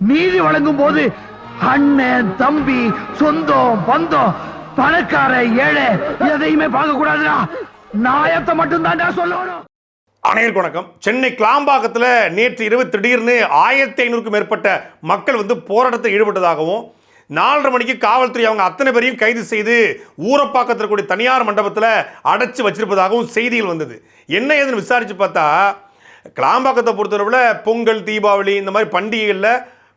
நீதி வழங்கும் போது அண்ணன் தம்பி சொந்தம் பந்தம் பணக்கார ஏழை எதையுமே பார்க்க கூடாதுடா. நாயத்தை மட்டும் தான் சொல்லணும். அனைவருக்கும் வணக்கம். சென்னை கிளாம்பாக்கத்தில் நேற்று இரவு திடீர்னு 1500க்கும் மேற்பட்ட மக்கள் போராட்டத்தில் ஈடுபட்டதாகவும் 4:30 மணிக்கு காவல்துறை அவங்க அத்தனை பேரையும் கைது செய்து ஊரப்பாக்கத்தில் கூடிய தனியார் மண்டபத்தில் அடைச்சி வச்சிருப்பதாகவும் செய்திகள் வந்தது. என்ன ஏதுன்னு விசாரித்து பார்த்தா, கிளாம்பாக்கத்தை பொறுத்தளவில் பொங்கல், தீபாவளி இந்த மாதிரி பண்டிகைகளில்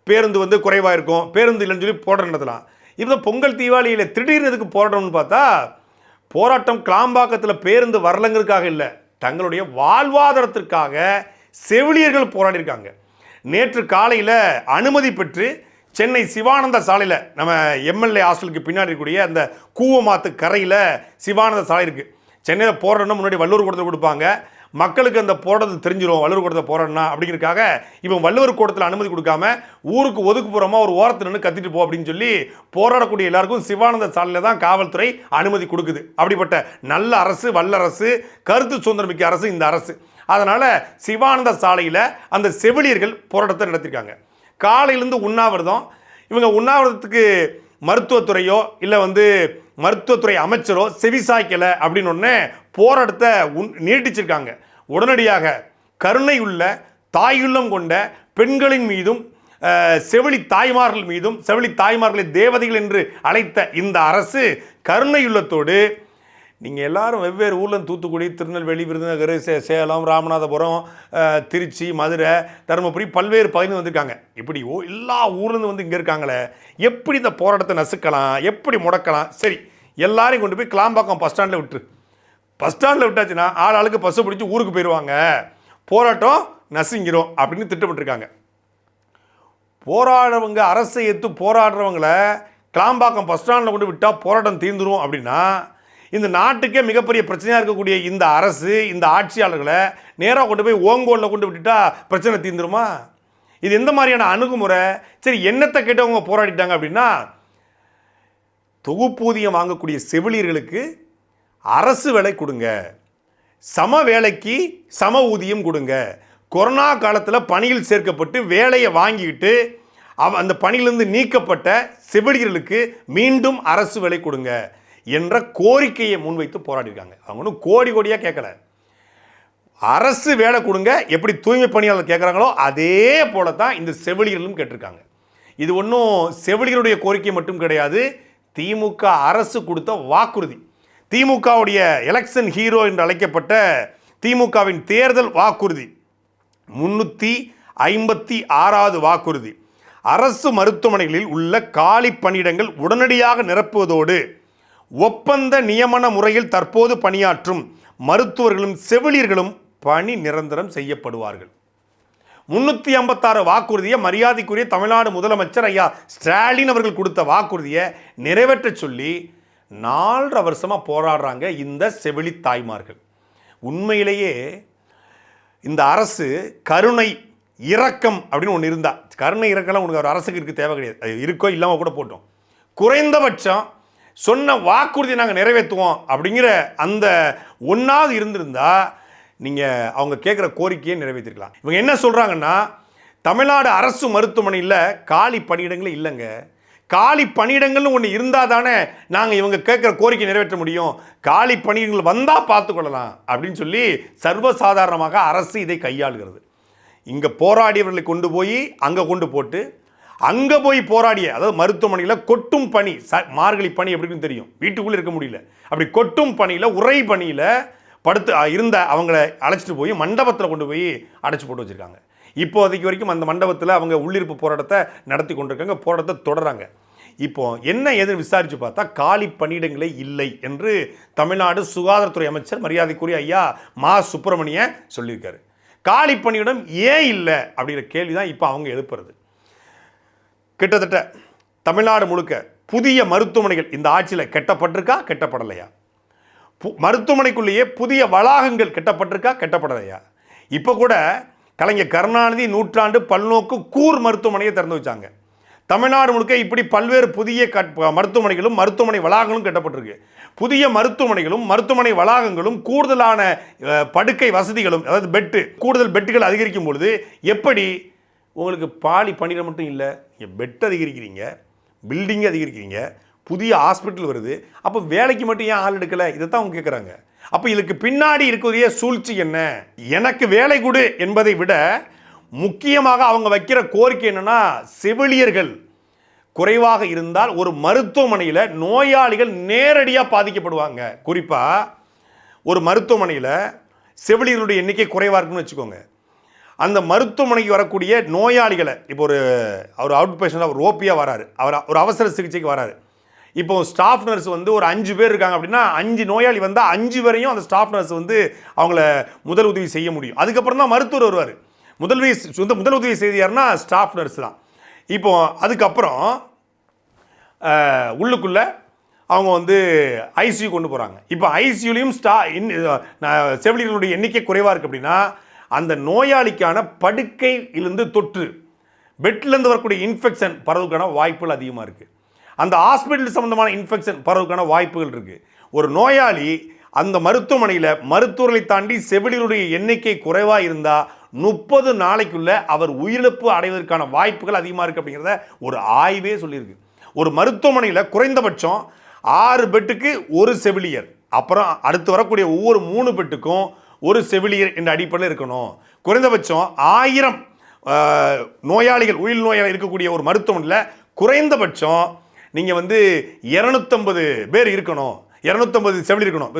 பேருந்து குறைவாக இருக்கும், பேருந்து இல்லைன்னு சொல்லி போராட்டம் நடத்தலாம். இப்போ பொங்கல், தீபாவளியில் திடீர்னு எதுக்கு போராட்டம்னு பார்த்தா, போராட்டம் கிளாம்பாக்கத்தில் பேருந்து வரலங்கிறதுக்காக இல்லை, தங்களுடைய வாழ்வாதாரத்திற்காக செவிலியர்கள் போராடியிருக்காங்க. நேற்று காலையில் அனுமதி பெற்று சென்னை சிவானந்த சாலையில், நம்ம எம்எல்ஏ ஹாஸ்டலுக்கு பின்னாடி இருக்கக்கூடிய அந்த கூவமாத்து கரையில் சிவானந்த சாலை இருக்குது. சென்னையில் போராடணும் முன்னாடி வள்ளுவர் கூடத்தில் கொடுப்பாங்க, மக்களுக்கு அந்த போராட்டத்தில் தெரிஞ்சிடும் வள்ளுவர் கூடத்தில் போராடணும் அப்படிங்கிறதுக்காக இப்போ வள்ளுவர் கூடத்தில் அனுமதி கொடுக்காம ஊருக்கு ஒதுக்குப்புறமாக ஒரு ஓரத்தில் நின்று கத்திட்டு போ அப்படின்னு சொல்லி போராடக்கூடிய எல்லாருக்கும் சிவானந்த சாலையில் தான் காவல்துறை அனுமதி கொடுக்குது. அப்படிப்பட்ட நல்ல அரசு, வல்லரசு, கருத்து சுதந்திரமிக்க அரசு இந்த அரசு. அதனால் சிவானந்த சாலையில் அந்த செவிலியர்கள் போராட்டத்தை நடத்தியிருக்காங்க. காலையிலேருந்து உண்ணாவிரதம். இவங்க உண்ணாவிரதத்துக்கு மருத்துவத்துறையோ இல்லை மருத்துவத்துறை அமைச்சரோ செவிசாய்க்கலை அப்படின்னு ஒன்று போராட்டத்தை நீட்டிச்சிருக்காங்க. உடனடியாக கருணை உள்ள தாயுள்ளம் கொண்ட பெண்களின் மீதும் செவிலி தாய்மார்கள் மீதும், செவிலி தாய்மார்களை தேவதைகள் என்று அழைத்த இந்த அரசு கருணையுள்ளத்தோடு, நீங்கள் எல்லாரும் வெவ்வேறு ஊரில் தூத்துக்குடி, திருநெல்வேலி, விருதுநகர், சேலம், ராமநாதபுரம், திருச்சி, மதுரை, தருமபுரி பல்வேறு பகுதியில் வந்திருக்காங்க. இப்படி எல்லா ஊர்லேருந்து இங்கே இருக்காங்களே, எப்படி இந்த போராட்டத்தை நசுக்கலாம், எப்படி முடக்கலாம்? சரி, எல்லாரையும் கொண்டு போய் கிளாம்பாக்கம் பஸ் ஸ்டாண்டில் விட்டுரு. பஸ் ஸ்டாண்டில் விட்டாச்சுன்னா ஆளுக்கு பஸ்ஸை பிடிச்சி ஊருக்கு போயிடுவாங்க, போராட்டம் நசுங்கிரும் அப்படின்னு திட்டமிட்டிருக்காங்க. போராடுறவங்க, அரசை ஏற்று போராடுறவங்களை கிளாம்பாக்கம் பஸ் ஸ்டாண்டில் கொண்டு விட்டால் போராட்டம் தீர்ந்துடும் அப்படின்னா, இந்த நாட்டுக்கே மிகப்பெரிய பிரச்சனையாக இருக்கக்கூடிய இந்த அரசு, இந்த ஆட்சியாளர்களை நேராக கொண்டு போய் ஓங்கோலில் கொண்டு விட்டுட்டா பிரச்சனை தீர்ந்துருமா? இது எந்த மாதிரியான அணுகுமுறை? சரி, என்னத்தை கேட்டவங்க போராடிட்டாங்க அப்படின்னா, தொகுப்பூதியம் வாங்கக்கூடிய செவிலியர்களுக்கு அரசு வேலை கொடுங்க, சம வேலைக்கு சம ஊதியம் கொடுங்க, கொரோனா காலத்தில் பணியில் சேர்க்கப்பட்டு வேலையை வாங்கிக்கிட்டு அந்த பணியிலிருந்து நீக்கப்பட்ட செவிலியர்களுக்கு மீண்டும் அரசு வேலை கொடுங்க என்ற கோரிக்கையை முன்வைத்து போராடிருக்காங்க. அவங்க ஒன்றும் கோடி கோடியாக கேட்கல, அரசு வேலை கொடுங்க, எப்படி தூய்மை பணியாளர் கேட்குறாங்களோ அதே போல தான் இந்த செவிலியர்களும் கேட்டிருக்காங்க. இது ஒன்றும் செவிலியருடைய கோரிக்கை மட்டும் கிடையாது, திமுக அரசு கொடுத்த வாக்குறுதி. திமுகவுடைய எலெக்ஷன் ஹீரோ என்று அழைக்கப்பட்ட திமுகவின் தேர்தல் வாக்குறுதி 356வது வாக்குறுதி. அரசு மருத்துவமனைகளில் உள்ள காலி பணியிடங்கள் உடனடியாக நிரப்புவதோடு ஒப்பந்த நியமன முறையில் தற்போது பணியாற்றும் மருத்துவர்களும் செவிலியர்களும் பணி நிரந்தரம் செய்யப்படுவார்கள். 356 வாக்குறுதியை மரியாதைக்குரிய தமிழ்நாடு முதலமைச்சர் ஐயா ஸ்டாலின் அவர்கள் கொடுத்த வாக்குறுதியை நிறைவேற்ற சொல்லி 4.5 வருஷமாக போராடுறாங்க இந்த செவிலி தாய்மார்கள். உண்மையிலேயே இந்த அரசு கருணை இரக்கம் அப்படின்னு ஒன்று இருந்தால், கருணை இரக்கம்லாம் உனக்கு ஒரு அரசுக்கு இருக்க தேவை கிடையாது, அது இருக்கோ இல்லாமல் கூட போட்டோம், குறைந்தபட்சம் சொன்ன வாக்குறுதியை நாங்கள் நிறைவேற்றுவோம் அப்படிங்கிற அந்த ஒன்றாவது இருந்திருந்தா நீங்கள் அவங்க கேட்குற கோரிக்கையை நிறைவேற்றிருக்கலாம். இவங்க என்ன சொல்கிறாங்கன்னா, தமிழ்நாடு அரசு மருத்துவமனையில் காலி பணியிடங்களே இல்லைங்க, காலி பணியிடங்கள்னு ஒன்று இருந்தால் தானே நாங்கள் இவங்க கேட்குற கோரிக்கை நிறைவேற்ற முடியும், காலி பணியிடங்கள் வந்தால் பார்த்துக்கொள்ளலாம் அப்படின்னு சொல்லி சர்வசாதாரணமாக அரசு இதை கையாளுகிறது. இங்கே போராடியவர்களை கொண்டு போய் அங்கே கொண்டு போட்டு, அங்கே போய் போராடிய, அதாவது மருத்துவமனையில் கொட்டும் பணி, மார்கழி பணி எப்படின்னு தெரியும், வீட்டுக்குள்ளே இருக்க முடியல, அப்படி கொட்டும் பணியில், உரை பணியில் படுத்து இருந்த அவங்கள அழைச்சிட்டு போய் மண்டபத்தில் கொண்டு போய் அடைச்சி போட்டு வச்சுருக்காங்க. இப்போதைக்கு வரைக்கும் அந்த மண்டபத்தில் அவங்க உள்ளிருப்பு போராட்டத்தை நடத்தி கொண்டிருக்காங்க, போராட்டத்தை தொடர்றாங்க. இப்போ என்ன ஏதுன்னு விசாரித்து பார்த்தா காலி பணியிடங்களே இல்லை என்று தமிழ்நாடு சுகாதாரத்துறை அமைச்சர் மரியாதைக்குரிய ஐயா மா சுப்பிரமணியன் சொல்லியிருக்காரு. காலி பணியிடம் ஏன் இல்லை அப்படிங்கிற கேள்வி தான் இப்போ அவங்க எழுப்புறது. கிட்டத்தட்ட தமிழ்நாடு முழுக்க புதிய மருத்துவமனைகள் இந்த ஆட்சியில் கட்டப்பட்டிருக்கா, கட்டப்படலையா? மருத்துவமனைக்குள்ளேயே புதிய வளாகங்கள் கட்டப்பட்டிருக்கா, கட்டப்படலையா? இப்போ கூட கலைஞர் கருணாநிதி நூற்றாண்டு பல்நோக்கு கூர் மருத்துவமனையை திறந்து வச்சாங்க. தமிழ்நாடு முழுக்க இப்படி பல்வேறு புதிய மருத்துவமனைகளும் மருத்துவமனை வளாகங்களும் கட்டப்பட்டிருக்கு. புதிய மருத்துவமனைகளும் மருத்துவமனை வளாகங்களும் கூடுதலான படுக்கை வசதிகளும், அதாவது கூடுதல் பெட்டுகள் அதிகரிக்கும் பொழுது எப்படி உங்களுக்கு பாலி பணியிடம் மட்டும் இல்லை, நீங்கள் பெட் அதிகரிக்கிறீங்க, பில்டிங் அதிகரிக்கிறீங்க, புதிய ஹாஸ்பிட்டல் வருது, அப்போ வேலைக்கு மட்டும் ஏன் ஆள் எடுக்கலை? இதை தான் அவங்க கேட்குறாங்க. அப்போ இதுக்கு பின்னாடி இருக்கக்கூடிய சூழ்ச்சி என்ன? எனக்கு வேலை கொடு என்பதை விட முக்கியமாக அவங்க வைக்கிற கோரிக்கை என்னன்னா, செவிலியர்கள் குறைவாக இருந்தால் ஒரு மருத்துவமனையில் நோயாளிகள் நேரடியாக பாதிக்கப்படுவாங்க. குறிப்பாக ஒரு மருத்துவமனையில் செவிலியர்களுடைய எண்ணிக்கை குறைவாக இருக்குன்னு வச்சுக்கோங்க. அந்த மருத்துவமனைக்கு வரக்கூடிய நோயாளிகளை, இப்போ அவர் அவுட் பேஷண்டாக ஒரு ஓபியாக வராரு, அவர் ஒரு அவசர சிகிச்சைக்கு வராரு. இப்போ ஸ்டாஃப் நர்ஸ் வந்து ஒரு 5 பேர் இருக்காங்க அப்படின்னா 5 நோயாளி வந்தால் 5 பேரையும் அந்த ஸ்டாஃப் நர்ஸ் வந்து அவங்கள முதல் உதவி செய்ய முடியும். அதுக்கப்புறம் தான் மருத்துவர் வருவார். முதல் உதவி செய்தியாருன்னா ஸ்டாஃப் நர்ஸ் தான். இப்போ அதுக்கப்புறம் உள்ளுக்குள்ளே அவங்க வந்து ஐசியூ கொண்டு போகிறாங்க. இப்போ ஐசியூலையும் செவிலியர்களுடைய எண்ணிக்கை குறைவாக இருக்குது அப்படின்னா அந்த நோயாளிக்கான படுக்கையிலிருந்து தொற்று, பெட்லேருந்து வரக்கூடிய இன்ஃபெக்ஷன் பரவுக்கான வாய்ப்புகள் அதிகமாக இருக்குது. அந்த ஹாஸ்பிட்டல் சம்பந்தமான இன்ஃபெக்ஷன் பரவுக்கான வாய்ப்புகள் இருக்குது. ஒரு நோயாளி அந்த மருத்துவமனையில் மருத்துவர்களை தாண்டி செவிலியருடைய எண்ணிக்கை குறைவாக இருந்தால் 30 நாளைக்குள்ள அவர் உயிரிழப்பு அடைவதற்கான வாய்ப்புகள் அதிகமாக இருக்குது அப்படிங்கிறத ஒரு ஆய்வே சொல்லியிருக்கு. ஒரு மருத்துவமனையில் குறைந்தபட்சம் 6 பெட்டுக்கு ஒரு செவிலியர், அப்புறம் அடுத்து வரக்கூடிய ஒவ்வொரு 3 பெட்டுக்கும் ஒரு செவிலியர் என்ற அடிப்படையில் இருக்கணும். குறைந்தபட்சம் 1000 நோயாளிகள், உயிர் நோயாளிகள் இருக்கக்கூடிய ஒரு மருத்துவமனையில் குறைந்தபட்சம் நீங்கள் வந்து 250 பேர் இருக்கணும், 250 செவிலியர் இருக்கணும்.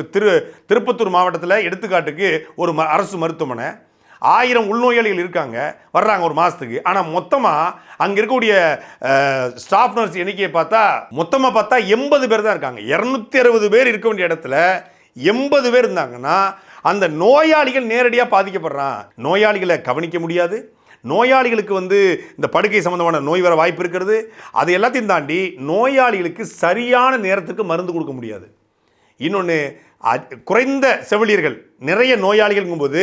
திருப்பத்தூர் மாவட்டத்தில் எடுத்துக்காட்டுக்கு ஒரு அரசு மருத்துவமனை 1000 உள்நோயாளிகள் இருக்காங்க, வர்றாங்க ஒரு மாதத்துக்கு. ஆனால் மொத்தமாக அங்கே இருக்கக்கூடிய ஸ்டாஃப் நர்ஸ் எண்ணிக்கையை மொத்தமாக பார்த்தா 80 பேர் தான் இருக்காங்க. 260 பேர் இருக்க வேண்டிய இடத்துல 80 பேர் இருந்தாங்கன்னா அந்த நோயாளிகள் நேரடியாக பாதிக்கப்படுறான். நோயாளிகளை கவனிக்க முடியாது, நோயாளிகளுக்கு வந்து இந்த படுக்கை சம்பந்தமான நோய் வர வாய்ப்பு இருக்கிறது. அது எல்லாத்தையும் தாண்டி நோயாளிகளுக்கு சரியான நேரத்துக்கு மருந்து கொடுக்க முடியாது. இன்னொன்று, குறைந்த செவிலியர்கள் நிறைய நோயாளிகள்ங்கும்போது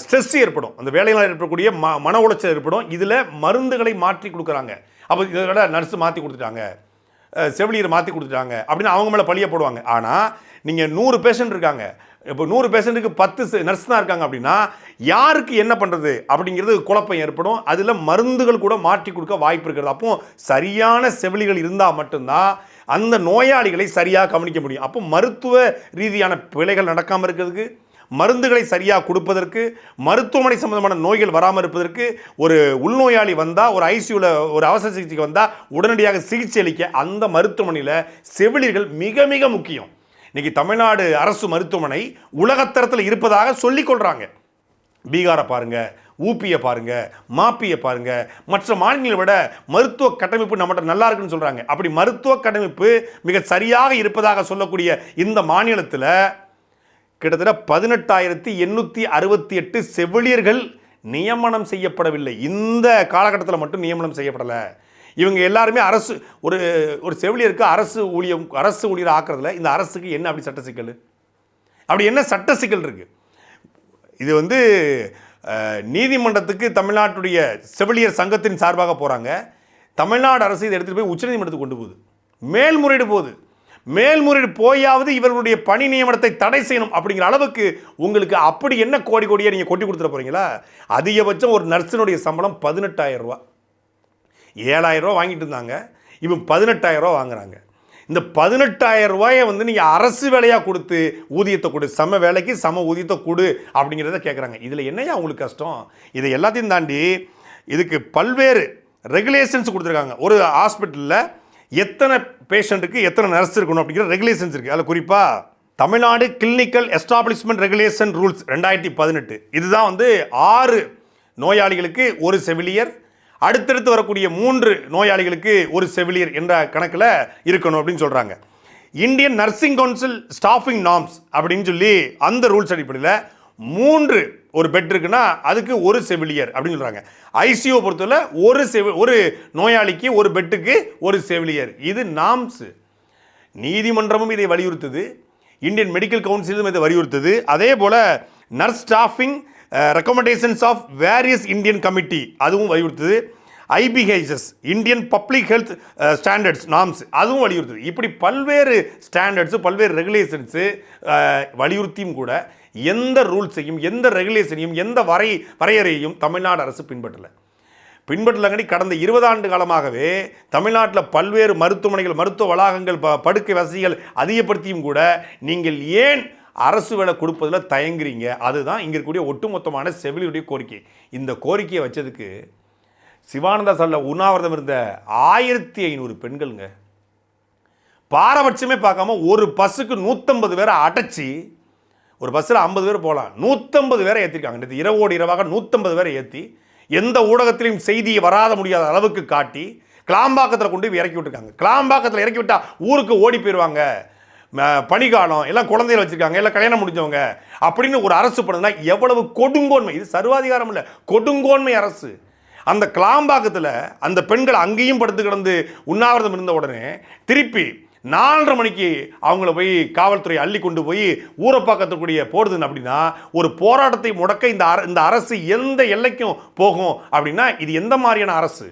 ஸ்ட்ரெஸ் ஏற்படும், அந்த வேலையில் ஏற்படக்கூடிய மன உளைச்சல் ஏற்படும். இதில் மருந்துகளை மாற்றி கொடுக்குறாங்க. அப்போ இதோட நர்ஸு மாற்றி கொடுத்துட்டாங்க, செவிலியர் மாற்றி கொடுத்துட்டாங்க அப்படின்னு அவங்க மேலே பழிய போடுவாங்க. ஆனால் நீங்கள் 100 பேஷண்ட் இருக்காங்க, இப்போ 100 பேஷண்ட்டுக்கு 10 நர்ஸ் தான் இருக்காங்க அப்படின்னா யாருக்கு என்ன பண்ணுறது அப்படிங்கிறது குழப்பம் ஏற்படும். அதில் மருந்துகள் கூட மாற்றி கொடுக்க வாய்ப்பு இருக்கிறது. அப்போ சரியான செவிலிகள் இருந்தால் மட்டும்தான் அந்த நோயாளிகளை சரியாக கவனிக்க முடியும். அப்போ மருத்துவ ரீதியான பிழைகள் நடக்காமல் இருக்கிறதுக்கு, மருந்துகளை சரியாக கொடுப்பதற்கு, மருத்துவமனை சம்பந்தமான நோய்கள் வராமல் இருப்பதற்கு, ஒரு உள்நோயாளி வந்தால், ஒரு ஐசியூவில் ஒரு அவசர சிகிச்சைக்கு வந்தால் உடனடியாக சிகிச்சை அளிக்க அந்த மருத்துவமனையில் செவிலியர்கள் மிக மிக முக்கியம். இன்னைக்கு தமிழ்நாடு அரசு மருத்துவமனை உலகத்தரத்தில் இருப்பதாக சொல்லிக் கொள்றாங்க. பீகாரை பாருங்க, ஊபியை பாருங்க, மாப்பியை பாருங்க, மற்ற மாநிலங்களை விட மருத்துவ கட்டமைப்பு நம்மகிட்ட நல்லா இருக்குன்னு சொல்றாங்க. அப்படி மருத்துவ கட்டமைப்பு மிக சரியாக இருப்பதாக சொல்லக்கூடிய இந்த மாநிலத்தில் கிட்டத்தட்ட 18,868 செவிலியர்கள் நியமனம் செய்யப்படவில்லை. இந்த காலகட்டத்தில் மட்டும் நியமனம் செய்யப்படலை. இவங்க எல்லாருமே அரசு ஒரு செவிலியருக்கு அரசு ஊழியர் ஆக்குறதுல இந்த அரசுக்கு என்ன அப்படி சட்ட சிக்கல்? அப்படி என்ன சட்ட சிக்கல் இருக்கு? இது வந்து நீதிமன்றத்துக்கு தமிழ்நாட்டுடைய செவிலியர் சங்கத்தின் சார்பாக போகிறாங்க. தமிழ்நாடு அரசு இதை எடுத்துகிட்டு போய் உச்சநீதிமன்றத்துக்கு கொண்டு போகுது, மேல்முறையீடு போகுது. மேல்முறையீடு போயாவது இவர்களுடைய பணி நியமனத்தை தடை செய்யணும் அப்படிங்கிற அளவுக்கு உங்களுக்கு அப்படி என்ன கோடி கோடியாக நீங்கள் கொட்டி கொடுத்துட போகிறீங்களா? அதிகபட்சம் ஒரு நர்ஸினுடைய சம்பளம் 18,000 ரூபா, 7,000 ரூபா வாங்கிட்டு இருந்தாங்க, இவன் 18,000 ரூபா வாங்குறாங்க. இந்த 18,000 ரூபாயை வந்து நீங்கள் அரசு வேலையாக கொடுத்து ஊதியத்தை கொடு, சம வேலைக்கு சம ஊதியத்தை கொடு அப்படிங்கிறத கேட்குறாங்க. இதில் என்னையா உங்களுக்கு கஷ்டம்? இதை எல்லாத்தையும் தாண்டி இதுக்கு பல்வேறு ரெகுலேஷன்ஸ் கொடுத்துருக்காங்க. ஒரு ஹாஸ்பிட்டலில் எத்தனை பேஷண்ட்டுக்கு எத்தனை நர்ஸ் இருக்கணும் அப்படிங்கிற ரெகுலேஷன்ஸ் இருக்குது. அதில் குறிப்பாக Tamil Nadu clinical establishment regulation rules 2018, இதுதான் வந்து 6 நோயாளிகளுக்கு ஒரு செவிலியர், அடுத்தடுத்து வரக்கூடிய 3 நோயாளிகளுக்கு ஒரு செவிலியர் என்ற கணக்கில் இருக்கணும் அப்படின்னு சொல்கிறாங்க. Indian nursing council staffing norms அப்படின்னு சொல்லி அந்த ரூல்ஸ் அடிப்படையில் 3 ஒரு பெட் இருக்குன்னா அதுக்கு ஒரு செவிலியர் அப்படின்னு சொல்கிறாங்க. ஐசியூ பொறுத்தவரை ஒரு நோயாளிக்கு ஒரு பெட்டுக்கு ஒரு செவிலியர், இது நாம்ஸ். நீதிமன்றமும் இதை வலியுறுத்துது, இந்தியன் மெடிக்கல் கவுன்சிலும் இதை வலியுறுத்துது. அதே போல் nurse staffing recommendations of various Indian committee அதுவும் வலியுறுத்துது. IPHS Indian public health standards norms அதுவும் வலியுறுத்துது. இப்படி பல்வேறு ஸ்டாண்டர்ட்ஸு பல்வேறு ரெகுலேஷன்ஸு வலியுறுத்தியும் கூட எந்த ரூல்ஸையும் எந்த ரெகுலேஷனையும் எந்த வரையறையையும் தமிழ்நாடு அரசு பின்பற்றலை. பின்பற்றலங்கடி கடந்த 20 ஆண்டு காலமாகவே தமிழ்நாட்டில் பல்வேறு மருத்துவமனைகள், மருத்துவ வளாகங்கள், படுக்கை வசதிகள் அதிகப்படுத்தியும் கூட நீங்கள் ஏன் அரசு வேலை கொடுப்பதில் தயங்குறீங்க? அதுதான் இங்கே இருக்கக்கூடிய ஒட்டுமொத்தமான செவிலியருடைய கோரிக்கை. இந்த கோரிக்கையை வச்சதுக்கு சிவானந்தா சாலையில் உண்ணாவிரதம் இருந்த 1500 பெண்கள்ங்க, பாரபட்சமே பார்க்காம ஒரு பஸ்ஸுக்கு 150 பேரை அடைச்சி, ஒரு பஸ்ஸில் 50 பேர் போகலாம், 150 பேரை ஏற்றிருக்காங்க. நேற்று இரவோடு இரவாக 150 பேரை ஏற்றி எந்த ஊடகத்திலையும் செய்தியை வராத முடியாத அளவுக்கு காட்டி கிளாம்பாக்கத்தில் கொண்டு போய் இறக்கி விட்டுருக்காங்க. கிளாம்பாக்கத்தில் இறக்கி விட்டால் ஊருக்கு ஓடி போயிடுவாங்க, பணிகாலம், எல்லாம் குழந்தைகள் வச்சுருக்காங்க, எல்லாம் கல்யாணம் முடிஞ்சவங்க அப்படின்னு ஒரு அரசு பண்ணுதுன்னா எவ்வளவு கொடுங்கோன்மை! இது சர்வாதிகாரம் இல்லை, கொடுங்கோன்மை அரசு. அந்த கிளாம்பாக்கத்தில் அந்த பெண்கள் அங்கேயும் படுத்து கிடந்து உண்ணாவிரதம் இருந்த உடனே திருப்பி 4:30 மணிக்கு அவங்கள போய் காவல்துறை அள்ளி கொண்டு போய் ஊரப்பாக்கத்துக்கூடிய போடுதுன்னு அப்படின்னா ஒரு போராட்டத்தை முடக்க இந்த அரசு எந்த எல்லைக்கும் போகும் அப்படின்னா இது எந்த மாதிரியான அரசு?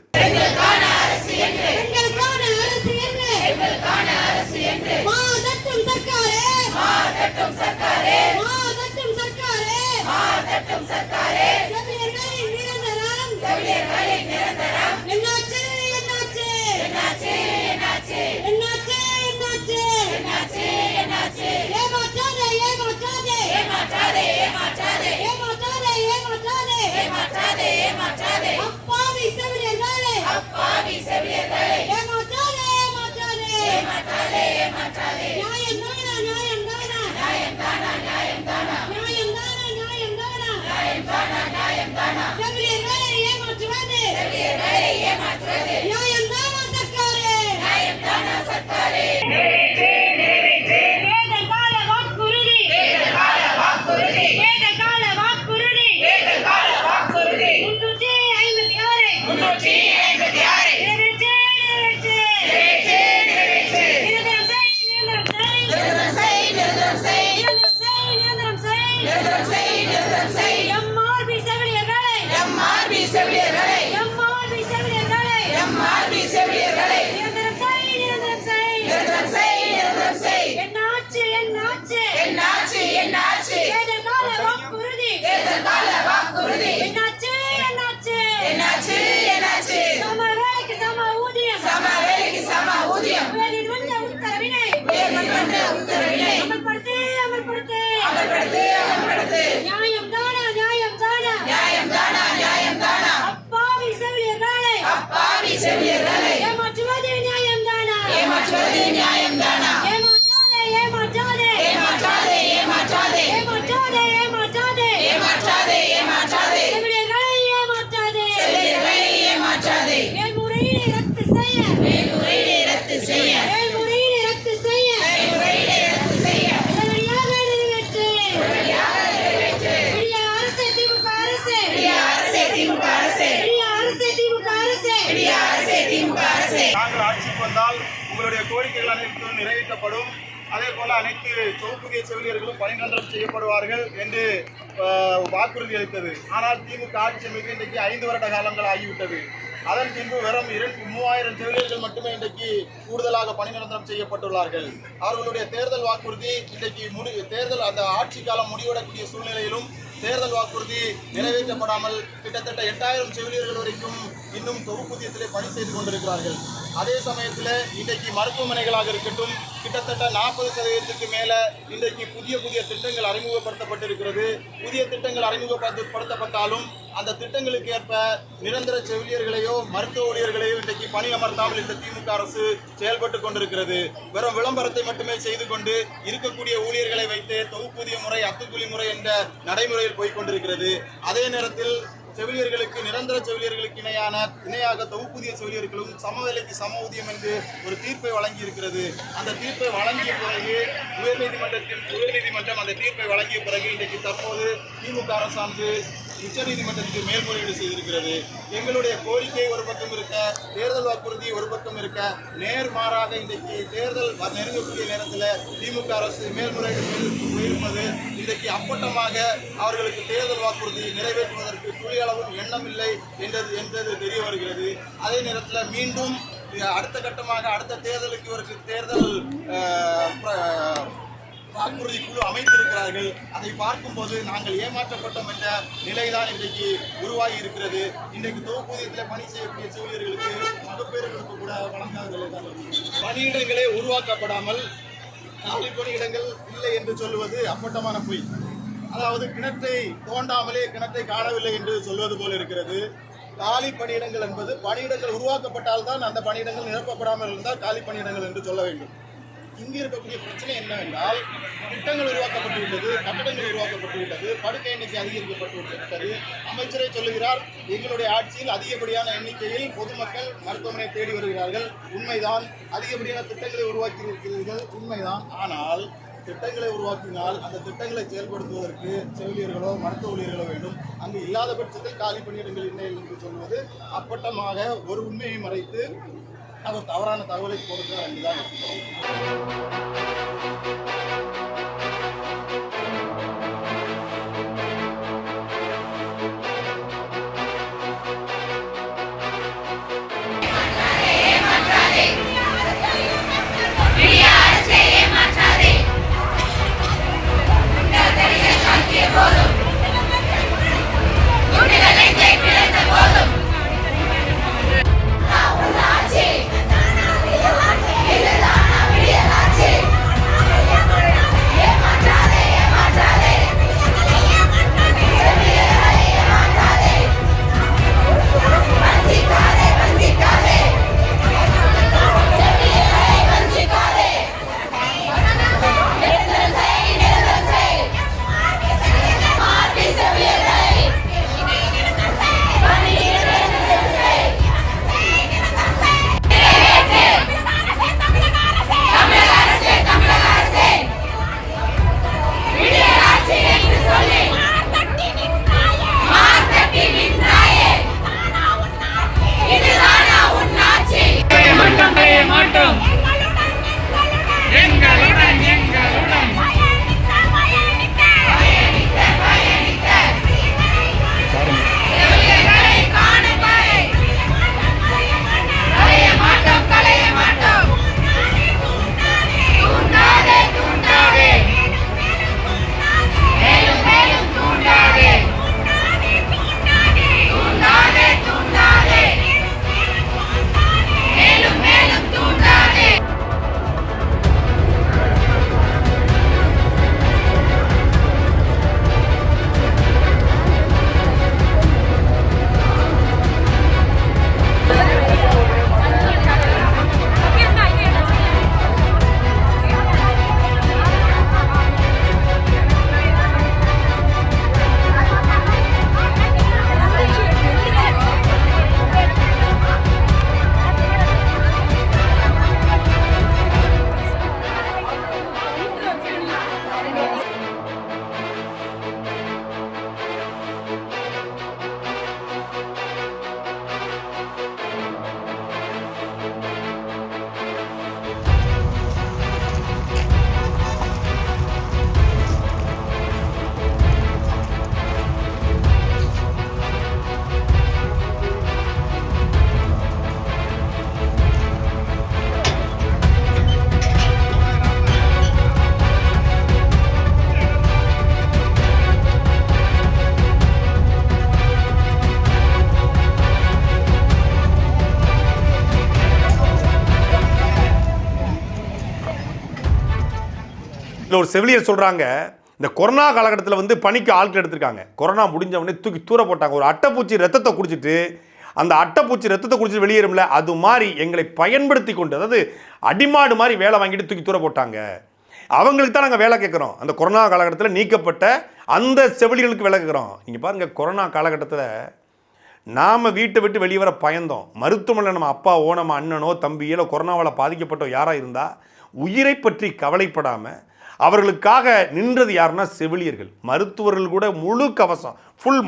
நாங்கள் ஆட்சிக்கு வந்தால் உங்களுடைய கோரிக்கைகள் அனைத்தும் நிறைவேற்றப்படும், அதே போல அனைத்து தொகுப்புதிய செவிலியர்களும் பணிநிரந்தரம் செய்யப்படுவார்கள் என்று வாக்குறுதி அளித்தது. ஆனால் திமுக ஆட்சி அமைக்க இன்றைக்கு 5 வருட காலங்கள் ஆகிவிட்டது. அதன் பின்பு வெறும் 3000 செவிலியர்கள் மட்டுமே இன்றைக்கு கூடுதலாக பணிநிரந்தரம் செய்யப்பட்டுள்ளார்கள். அவர்களுடைய தேர்தல் வாக்குறுதி இன்றைக்கு தேர்தல் அந்த ஆட்சி காலம் முடிவடக்கூடிய சூழ்நிலையிலும் தேர்தல் வாக்குறுதி நிறைவேற்றப்படாமல் கிட்டத்தட்ட 8000 செவிலியர்கள் வரைக்கும் இன்னும் தொகுப்பூதியத்திலே பணி செய்து கொண்டிருக்கிறார்கள். அதே சமயத்தில் இன்றைக்கு மருத்துவமனைகளாக இருக்கட்டும், கிட்டத்தட்ட 40% மேலே இன்றைக்கு புதிய திட்டங்கள் அறிமுகப்படுத்தப்பட்டிருக்கிறது. புதிய திட்டங்கள் அறிமுகப்படுத்தப்பட்டாலும் அந்த திட்டங்களுக்கு ஏற்ப நிரந்தர செவிலியர்களையோ மருத்துவ ஊழியர்களையோ இன்றைக்கு பணி அமர்த்தாமல் இந்த திமுக அரசு செயல்பட்டு கொண்டிருக்கிறது. வெறும் விளம்பரத்தை மட்டுமே செய்து கொண்டு இருக்கக்கூடிய ஊழியர்களை வைத்து தொகுப்பூதிய முறை, அத்துக்கூலி முறை என்ற நடைமுறையில் போய்கொண்டிருக்கிறது. அதே நேரத்தில் செவிலியர்களுக்கு, நிரந்தர செவிலியர்களுக்கு இணையாக தொகுப்பூதிய செவிலியர்களும் சமவேலைக்கு சம ஊதியம் என்று ஒரு தீர்ப்பை வழங்கி இருக்கிறது. அந்த தீர்ப்பை வழங்கிய பிறகு உயர்நீதிமன்றம் அந்த தீர்ப்பை வழங்கிய பிறகு இன்றைக்கு தற்போது திமுக அரசானது உச்சநீதிமன்றத்துக்கு மேல்முறையீடு செய்திருக்கிறது. எங்களுடைய கோரிக்கை ஒரு பக்கம் இருக்க, தேர்தல் வாக்குறுதி ஒரு பக்கம் இருக்க, நேர்மாறாக இன்றைக்கு தேர்தல் நெருங்கக்கூடிய நேரத்தில் திமுக அரசு மேல்முறையீடு போயிருப்பது இன்றைக்கு அப்பட்டமாக அவர்களுக்கு தேர்தல் வாக்குறுதி நிறைவேற்றுவதற்கு துளியளவும் எண்ணம் இல்லை என்றது தெரிய வருகிறது. அதே நேரத்தில் மீண்டும் அடுத்த கட்டமாக அடுத்த தேர்தலுக்கு இவருக்கு தேர்தல் வாக்குறுதி குழு அமைத்திருக்கிறார்கள். அதை பார்க்கும்போது நாங்கள் ஏமாற்றப்பட்டோம் என்ற நிலைதான் இன்றைக்கு உருவாகி இருக்கிறது. இன்றைக்கு தொகுப்பூதியத்தில் பணி செய்யக்கூடிய செவிலியர்களுக்கு மகப்பேறுகளுக்கு கூட வழங்காத நிலை தான் பணியிடங்களே உருவாக்கப்படாமல் காலி பணியிடங்கள் இல்லை என்று சொல்லுவது அப்பட்டமான பொய். அதாவது கிணற்றை தோண்டாமலே கிணற்றை காணவில்லை என்று சொல்வது போல இருக்கிறது. காலி பணியிடங்கள் என்பது பணியிடங்கள் உருவாக்கப்பட்டால் தான் அந்த பணியிடங்கள் நிரப்பப்படாமல் இருந்தால் காலி பணியிடங்கள் என்று சொல்ல வேண்டும். இங்கு இருக்கக்கூடிய பிரச்சனை என்னவென்றால் திட்டங்கள் உருவாக்கப்பட்டு விட்டது, கட்டடங்கள் உருவாக்கப்பட்டு விட்டது, படுக்கை எண்ணிக்கை அதிகரிக்கப்பட்டு விட்டது. அமைச்சரை சொல்லுகிறார், எங்களுடைய ஆட்சியில் அதிகப்படியான எண்ணிக்கையில் பொதுமக்கள் மருத்துவமனை தேடி வருகிறார்கள். உண்மைதான், அதிகப்படியான திட்டங்களை உருவாக்கி இருக்கிறீர்கள், உண்மைதான். ஆனால் திட்டங்களை உருவாக்கினால் அந்த திட்டங்களை செயல்படுத்துவதற்கு செவிலியர்களோ மருத்துவ ஊழியர்களோ வேண்டும். அங்கு இல்லாத பட்சத்தில் காலி பணியிடங்கள் இல்லை என்று சொல்வது அப்பட்டமாக ஒரு உண்மையை மறைத்து அவர் தவறான தகவலை கொடுக்கிறார் என்றுதான் இருக்கிறது. இதில் ஒரு செவிலியர் சொல்கிறாங்க, இந்த கொரோனா காலகட்டத்தில் வந்து பணிக்கு ஆட்கள் எடுத்திருக்காங்க. கொரோனா முடிஞ்ச உடனே தூக்கி தூர போட்டாங்க. ஒரு அட்டைப்பூச்சி ரத்தத்தை குடிச்சிட்டு அந்த அட்டைப்பூச்சி ரத்தத்தை குடிச்சிட்டு வெளியேறும்ல, அது மாதிரி எங்களை பயன்படுத்தி கொண்டு, அதாவது அடிமாடு மாதிரி வேலை வாங்கிட்டு தூக்கி தூர போட்டாங்க. அவங்களுக்கு தான் நாங்கள் வேலை கேட்குறோம். அந்த கொரோனா காலகட்டத்தில் நீக்கப்பட்ட அந்த செவிலியர்களுக்கு வேலை கேட்குறோம். நீங்கள் பாருங்கள், கொரோனா காலகட்டத்தில் நாம் வீட்டை விட்டு வெளியே வர பயந்தோம். மருத்துவமனையில் நம்ம அப்பாவோ நம்ம அண்ணனோ தம்பியோ இல்லை கொரோனாவால் பாதிக்கப்பட்டோ யாராக இருந்தால் உயிரை பற்றி கவலைப்படாமல் அவர்களுக்காக நின்றது யாருன்னா செவிலியர்கள். மருத்துவர்கள் கூட முழு கவசம்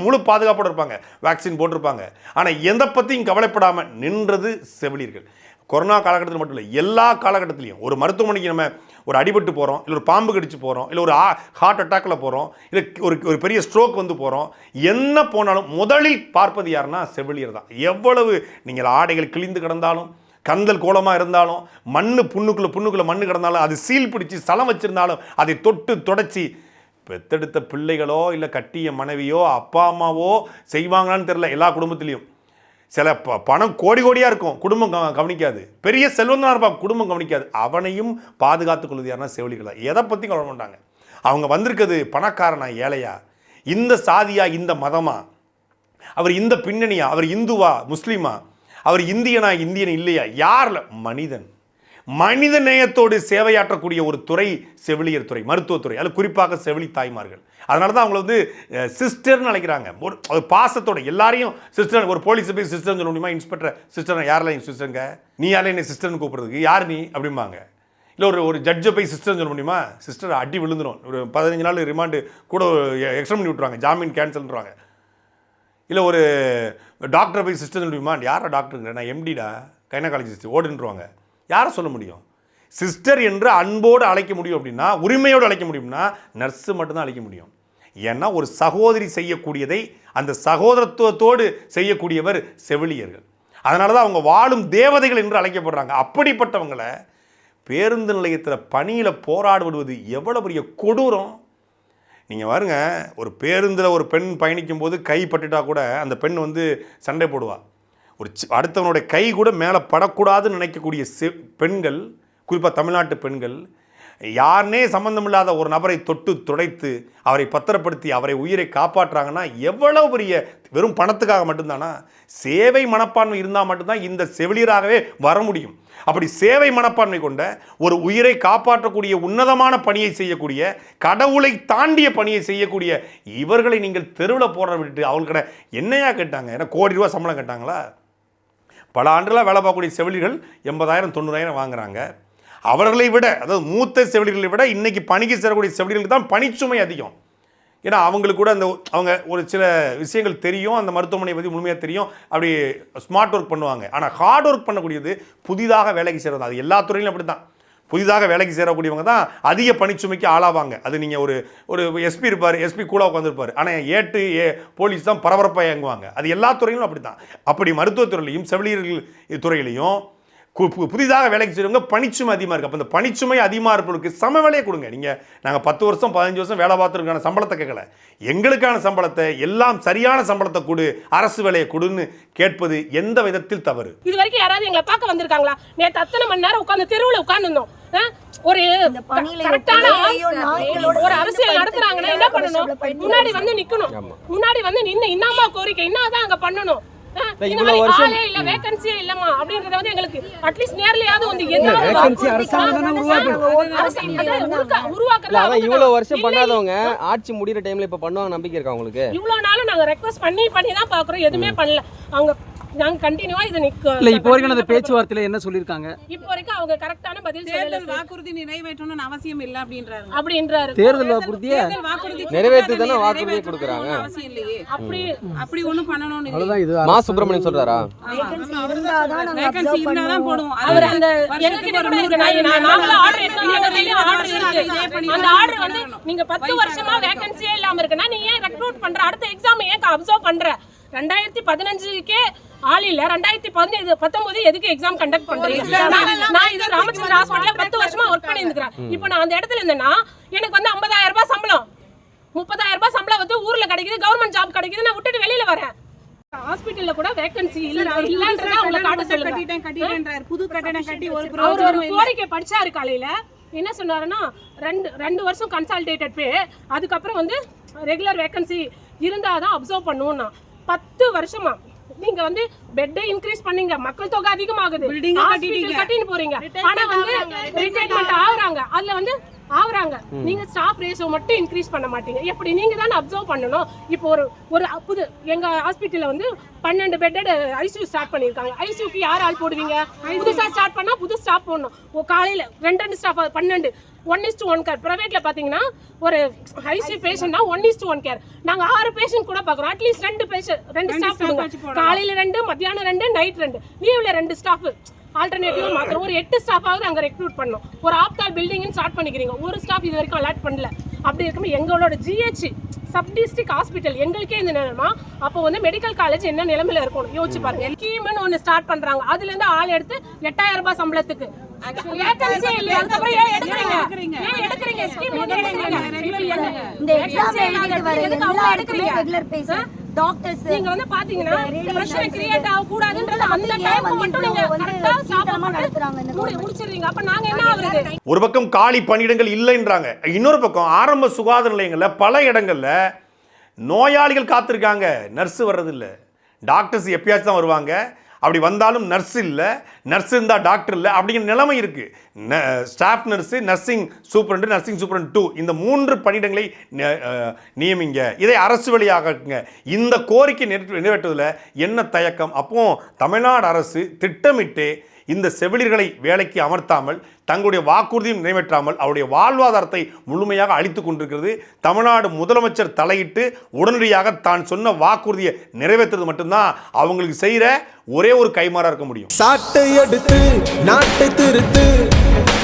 முழு பாதுகாப்போடு இருப்பாங்க, வேக்சின் போட்டிருப்பாங்க. ஆனால் எதை பற்றியும் கவலைப்படாமல் நின்றது செவிலியர்கள். கொரோனா காலகட்டத்தில் மட்டும் இல்லை, எல்லா காலகட்டத்திலையும் ஒரு மருத்துவமனைக்கு நம்ம ஒரு அடிபட்டு போகிறோம், இல்லை ஒரு பாம்பு கடிச்சு போகிறோம், இல்லை ஒரு ஹார்ட் அட்டாக்கில் போகிறோம், இல்லை ஒரு பெரிய ஸ்ட்ரோக் வந்து போகிறோம், என்ன போனாலும் முதலில் பார்ப்பது யாருன்னா செவிலியர் தான். எவ்வளவு நீங்கள் ஆடைகள் கிழிந்து கிடந்தாலும் கந்தல் கோலமாக இருந்தாலும் மண்ணு புண்ணுக்குள்ள மண்ணு கிடந்தாலும் அது சீல் பிடிச்சி ஸ்தலம் வச்சிருந்தாலும் அதை தொட்டு தொடச்சி பெத்தெடுத்த பிள்ளைகளோ இல்லை கட்டிய மனைவியோ அப்பா அம்மாவோ செய்வாங்களான்னு தெரியல. எல்லா குடும்பத்திலையும் சில பணம் கோடி கோடியாக இருக்கும், குடும்பம் கவனிக்காது. பெரிய செல்வந்தான் இருப்பான், குடும்பம் கவனிக்காது. அவனையும் பாதுகாத்துக் கொள்வது யாருன்னா செவிலிகள் தான். எதை பற்றி கவலை மாட்டாங்க. அவங்க வந்திருக்கிறது பணக்காரனா ஏழையா, இந்த சாதியா இந்த மதமா, அவர் இந்த பின்னணியா, அவர் இந்துவா முஸ்லீமா, அவர் இந்தியனா இந்தியன் இல்லையா, யாரில் மனிதன் மனித நேயத்தோடு சேவையாற்றக்கூடிய ஒரு துறை செவிலியர் துறை, மருத்துவத்துறை. அது குறிப்பாக செவிலி தாய்மார்கள். அதனால தான் அவங்களை வந்து சிஸ்டர்னு அழைக்கிறாங்க. ஒரு பாசத்தோட எல்லாரையும் சிஸ்டர். ஒரு போலீஸ் போய் சிஸ்டர்னு சொல்ல முடியுமா? இன்ஸ்பெக்டர் சிஸ்டர், யாரெல்லாம் சிஸ்டருங்க, நீ யாரும் என்ன சிஸ்டர்னு கூப்பிட்றதுக்கு, யார் நீ அப்படிம்பாங்க. இல்லை ஒரு ஜட்ஜை போய் சிஸ்டர்னு சொல்ல முடியுமா? சிஸ்டர் அடி விழுந்துடும். ஒரு 15 நாள் ரிமாண்டு கூட எக்ஸ்டெண்ட் பண்ணி விட்ருவாங்க, ஜாமீன் கேன்சல்ன்றாங்க. இல்லை ஒரு டாக்டரை போய் சிஸ்டர் சொல்ல முடியுமா? யாரா டாக்டருங்க, நான் எம்டிடா கைனகாலஜிஸ்ட் ஓடுன்றுவாங்க. யாரை சொல்ல முடியும்? சிஸ்டர் என்று அன்போடு அழைக்க முடியும் அப்படின்னா, உரிமையோடு அழைக்க முடியும்னா நர்ஸு மட்டும்தான் அழைக்க முடியும். ஏன்னா ஒரு சகோதரி செய்யக்கூடியதை அந்த சகோதரத்துவத்தோடு செய்யக்கூடியவர் செவிலியர்கள். அதனால தான் அவங்க வாழும் தேவதைகள் என்று அழைக்கப்படுறாங்க. அப்படிப்பட்டவங்களை பேருந்து நிலையத்தில் பணியில் போராடுவது எவ்வளோ பெரிய கொடூரம். நீங்கள் பாருங்க, ஒரு பேருந்தில் ஒரு பெண் பயணிக்கும் போது கை பட்டுட்டா கூட அந்த பெண் வந்து சண்டை போடுவாள். ஒரு அடுத்தவனுடைய கை கூட மேலே படக்கூடாதுன்னு நினைக்கக்கூடிய பெண்கள், குறிப்பாக தமிழ்நாட்டு பெண்கள், யாருனே சம்பந்தம் இல்லாத ஒரு நபரை தொட்டு துடைத்து அவரை பத்திரப்படுத்தி அவரை உயிரை காப்பாற்றுறாங்கன்னா எவ்வளவு பெரிய, வெறும் பணத்துக்காக மட்டும்தானா? சேவை மனப்பான்மை இருந்தால் மட்டும்தான் இந்த செவிலியராகவே வர முடியும். அப்படி சேவை மனப்பான்மை கொண்ட ஒரு உயிரை காப்பாற்றக்கூடிய உன்னதமான பணியை செய்யக்கூடிய, கடவுளை தாண்டிய பணியை செய்யக்கூடிய இவர்களை நீங்கள் தெருவில் போட விட்டு அவங்கள்கிட்ட என்னையா கேட்டாங்க? ஏன்னா கோடி ரூபா சம்பளம் கேட்டாங்களா? பல ஆண்டுகளாக வேலை பார்க்கக்கூடிய செவிலியர்கள் 80,000 90,000 வாங்குறாங்க. அவர்களை விட, அதாவது மூத்த செவிலியர்களை விட இன்னைக்கு பணிக்கு சேரக்கூடிய செவிலியர்களுக்கு தான் பணிச்சுமை அதிகம். ஏன்னா அவங்களுக்கு கூட அந்த அவங்க ஒரு சில விஷயங்கள் தெரியும், அந்த மருத்துவமனையை பற்றி முழுமையாக தெரியும், அப்படி ஸ்மார்ட் ஒர்க் பண்ணுவாங்க. ஆனால் ஹார்ட் ஒர்க் பண்ணக்கூடியது புதிதாக வேலைக்கு சேர்றது. அது எல்லா துறையிலும் அப்படி தான். புதிதாக வேலைக்கு சேரக்கூடியவங்க தான் அதிக பணிச்சுமைக்கு ஆளாவாங்க. அது நீங்கள் ஒரு எஸ்பி இருப்பார், எஸ்பி கூட உட்காந்துருப்பார், ஆனால் போலீஸ் தான் பரபரப்பாக இயங்குவாங்க. அது எல்லா துறையிலும் அப்படி தான். அப்படி மருத்துவத்துறையிலையும் செவிலியர்கள் துறையிலையும் புதிதாக வேலைக்கு செய்கிறவங்க பணிச்சுமை அதிகமாக இருக்குது. அப்போ இந்த பணிச்சுமை அதிகமாக இருப்பவர்களுக்கு சம வேலையை கொடுங்க. நாங்கள் 10 வருஷம் 15 வருஷம் வேலை பார்த்துருக்கான சம்பளத்தை கேட்கல, எங்களுக்கான சம்பளத்தை, எல்லாம் சரியான சம்பளத்தை கொடு, அரசு வேலையை கொடுன்னு கேட்பது எந்த விதத்தில் தவறு? இது வரைக்கும் யாராவது எங்களை பார்க்க வந்திருக்காங்களா? நேற்று அத்தனை மணி நேரம் உட்காந்து தெருவில் உட்காந்துருந்தோம். ஒரு கரெக்டான ஒரு அரசியல் நடத்துறாங்கன்னா என்ன பண்ணணும்? முன்னாடி வந்து நிக்கணும், முன்னாடி வந்து நின்று இன்னாமா கோரிக்கை இன்னாதான் அங்க பண்ணணும். ஆளே இல்ல, வேகன்சியே இல்லமா அப்படின்றத வந்து எங்களுக்கு அட்லீஸ்ட் நேர்லயாவது வந்து உருவாக்கல. இவ்வளவு வருஷம் பண்ணாதவங்க ஆட்சி முடிகிற டைம்ல இப்ப பண்ணுவாங்க நம்பிக்கை இருக்கா உங்களுக்கு? இவ்வளவு நாளும் நாங்க ரெக்வெஸ்ட் பண்ணி தான் பாக்குறோம், எதுவுமே பண்ணல. அவங்க நாங்க கண்டினியூவா இது இல்ல இப்போ வரைக்கும் அந்த பேச்சுவார்த்தையில என்ன சொல்லிருக்காங்க? இப்போ வரைக்கும் அவங்க கரெக்டான பதில் சொல்லல. வாக்குறுதி நிறைவேற்றணும்னு அவசியம் இல்ல அப்படின்றாரு. தேர்தல் வாக்குறுதியை நிறைவேற்றுதானே வாக்குறுதியை கொடுக்குறாங்க. அவசியம் இல்லையே. அப்படி ஒண்ணும் பண்ணணும்னு அதான் இது மா சுப்பிரமணியன் சொல்றாரா? வேகன்சி இருந்தாதான் போடுவோம். அவர் அந்த எங்ககிட்ட கூட இருக்கு, நாங்கள ஆர்டர் எடுத்தோம், எங்க கையில ஆர்டர் இருக்கு. அந்த ஆர்டர் வந்து நீங்க 10 வருஷமா வேகன்சியே இல்லாம இருக்குன்னா நீ ஏன் ரெக்ரூட் பண்ற? அடுத்த எக்ஸாம் ஏன் அப்சர்வ் பண்ற? 2015க்கே ஆள் இல்ல, 2019 எதுக்கு எக்ஸாம் கண்டக்ட் பண்றீங்க? நான் இது ராமச்சந்திர ஹாஸ்பிடல்ல 10 வருஷமா ஒர்க் பண்ணி இருக்கிறேன். இப்போ நான் அந்த இடத்துல இருந்தேன்னா எனக்கு வந்து 50,000 ரூபாய் சம்பளம், 30,000 ரூபாய் சம்பளம் வந்து ஊர்ல கிடைக்குது, கவர்மெண்ட் ஜாப் கிடைக்குது, நான் விட்டுட்டு வெளியில வரேன். ஹாஸ்பிடல்ல கூட வேகன்சி இல்லன்றத அவங்க காட்ட சொல்லுங்க. கட்டிட்டேன்றார், புது கட்டடம் கட்டி ஒரு கோரிக்கை படிச்சாரு காலையில. என்ன சொன்னாருன்னா 2 வருஷம் கன்சல்டேட்டட் பே, அதுக்கப்புறம் வந்து ரெகுலர் வேகன்சி இருந்தாதான் அப்சர்வ் பண்ணுவோம்னா. 10 வருஷமா நீங்க வந்து பெட் இன்க்ரீஸ் பண்ணீங்க, மக்கள் தொகை அதிகமாகுது, கட்டின்னு போறீங்க, ஆனா வந்து ரிட்டையர்மென்ட் ஆகுறாங்க, அதுல வந்து ஆகுறாங்க. நீங்க ஸ்டாஃப் ரேஷியோ மட்டும் இன்க்ரீஸ் பண்ண மாட்டீங்க. எப்படி நீங்க தானே அப்சர்வ் பண்ணணும். இப்போ ஒரு புது எங்க ஹாஸ்பிட்டல்ல வந்து 12 பெட்டட் ஐசியூ ஸ்டார்ட் பண்ணிருக்காங்க. ஐசியூக்கு யார் ஆள் போடுவீங்க? புதுசா ஸ்டார்ட் பண்ணா புது ஸ்டாஃப் போடணும். காலையில 2 ஸ்டாஃப் 12 1:1 கேர். பிரைவேட்ல பாத்தீங்கன்னா ஒரு ஐசியூ பேஷண்ட்னா 1:1 கேர். நாங்க 6 பேஷண்ட் கூட பாக்குறோம். அட்லீஸ்ட் 2 ஸ்டாஃப் போடுங்க. காலையில 2, மத்தியானம் 2, நைட் 2, லீவ்ல 2 ஸ்டாஃப். ஆல்டர்னேட்டிவா மாத்தணும். ஒரு 8 ஸ்டாஃபாவது அங்க ரெக்ரூட் பண்ணணும். ஒரு ஆப்தால் பில்டிங்னு ஸ்டார்ட் பண்ணிக்கிறீங்க, ஒரு ஸ்டாஃப் இது வரைக்கும் அலாட் பண்ணல. அப்படி இருக்கும்போது எங்களோட GH சப் டிஸ்ட்ரிக்ட் ஹாஸ்பிட்டல் எங்களுக்கே இந்த நிலைமை, அப்போ வந்து மெடிக்கல் காலேஜ் என்ன நிலைமையில இருக்கணும் யோசிச்சு பாருங்க. ஸ்கீம்னு ஒன்று ஸ்டார்ட் பண்றாங்க, அதுல இருந்து ஆள் எடுத்து 8000 ரூபாய் சம்பளத்துக்கு வேகன்சி இல்ல. அதுக்கப்புறம் ஏன் எடுக்கிறீங்க? ஏன் எடுக்கிறீங்க? ஸ்கீம் இந்த எக்ஸாம் எழுதிட்டு வர எல்லாருக்குமே ரெகுலர் பேஷண்ட் டாக்டர்ஸ் நீங்க வந்து பாத்தீங்கன்னா பிரச்சனை கிரியேட் ஆக கூடாதுன்றது அந்த டைம் மட்டும் நீங்க கரெக்ட்டா ஸ்டாப் பண்ணி முடிச்சிடுறீங்க. அப்ப நாங்க என்ன ஆகுறது? ஒரு பக்கம் காலி பணியிடங்கள் இல்லைன்றாங்க, இன்னொரு பக்கம் ஆரம்ப சுகாதார நிலையங்களில் பல இடங்கள்ல நோயாளிகள் காத்திருக்காங்க, நர்ஸ் வர்றதில்லை. டாக்டர்ஸ் எப்பயாச்சும் தான் வருவாங்க, அப்படி வந்தாலும் நர்ஸ் இல்லை, நர்ஸ் இருந்தால் டாக்டர் இல்லை அப்படிங்கிற நிலைமை இருக்குது. Staff nurse, nursing சூப்பரண்டு, nursing superintendent 2 இந்த 3 பணியிடங்களை நியமிங்க, இதை அரசு வழியாக்குங்க. இந்த கோரிக்கை நிறைவேற்றுவதில் என்ன தயக்கம்? அப்போ தமிழ்நாடு அரசு திட்டமிட்டு இந்த செவிலியர்களை வேலைக்கு அமர்த்தாமல் தங்களுடைய வாக்குறுதியும் நிறைவேற்றாமல் அவருடைய வாழ்வாதாரத்தை முழுமையாக அளித்துக் கொண்டிருக்கிறது. தமிழ்நாடு முதலமைச்சர் தலையிட்டு உடனடியாக தான் சொன்ன வாக்குறுதியை நிறைவேற்றுறது மட்டும்தான் அவங்களுக்கு செய்கிற ஒரே ஒரு கைமாறா இருக்க முடியும். சாட்டை எடுத்து நாட்டை திருத்து